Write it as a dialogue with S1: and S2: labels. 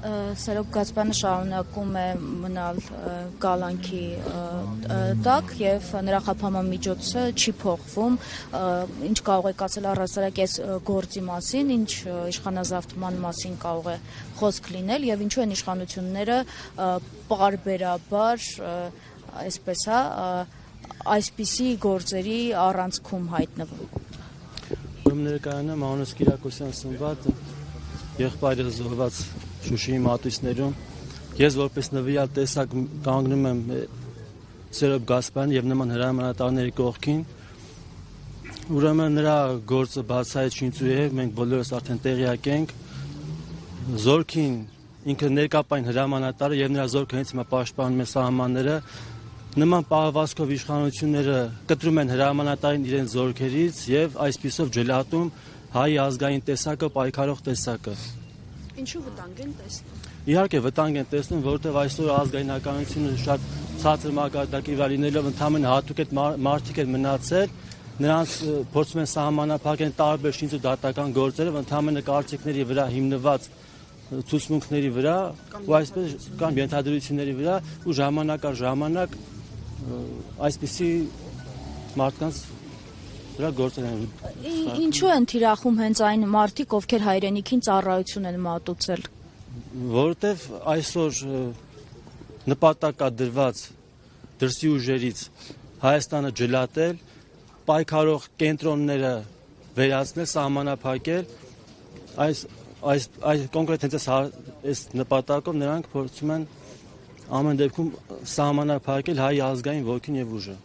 S1: Սերոբ Գացպյանը շարունակում է մնալ կալանքի տակ և նրա խաբման միջոցը չի փոխվում, ինչ կարող եք ասել առհասարակ այս գործի մասին, ինչ իշխանազավթման մասին կարող է խոսք լինել և ինչու են իշխանությունները պարբերաբար այսպիսի գործերի առանցքում հայտնվում։
S2: Ներկայանամ Անուս Կիրակոսյան Սմբատ, եղբայրը զոհված Շուշիի մատույցներում, ես որպես նվիրյալ տեսակ կանգնում եմ Սերոբ Գասպարյան եւ նման հրամանատարների կողքին, ուրեմն նրա գործը բացահայտչինցու է, մենք բոլորս արդեն տեղյակ ենք, զորքին ինքը ներկապային հրամանատարը եւ նրա զորքը հենց հիմա պաշտպանում է սահմանները, նման պահվածքով իշխանությունները կտրում են հրամանատարին իրենց զորքերից եւ այսպիսով ջլատում հայ ազգային տեսակը, պայքարող տեսակը։
S1: Ինչու վտանգ են տեսնում։
S2: Իհարկե վտանգ են տեսնում, որովհետեւ այսօր ազգայնականությունը շատ ցածր մակարդակի վրա լինելով ընդհանրապես հատուկ այդ մարդիկ են մնացել, նրանց փորձում են սահմանափակել տարբեր շինծ ու դատական գործերով ընդհանրապես կարծիքների վրա հիմնված ցուցմունքների վրա ու այսպես կամ ենթադրությունների վրա ու ժամանակ առ ժամանակ այսպիսի մարդկանց դրա գործեր են։
S1: Ինչու են թիրախում հենց այն մարդիկ, ովքեր հայրենիքին ծառայություն են մատուցել։
S2: Որովհետև այսօր նպատակադրված դրսի ուժերից Հայաստանը ջլատել, պայքարող կենտրոնները վերացնել, սահմանափակել, այս կոնկրետ հենց այս նպատակով նրանք փորձում են ամեն դեպքում սահմանափակել հայ ազգային ոգին եւ ուժը։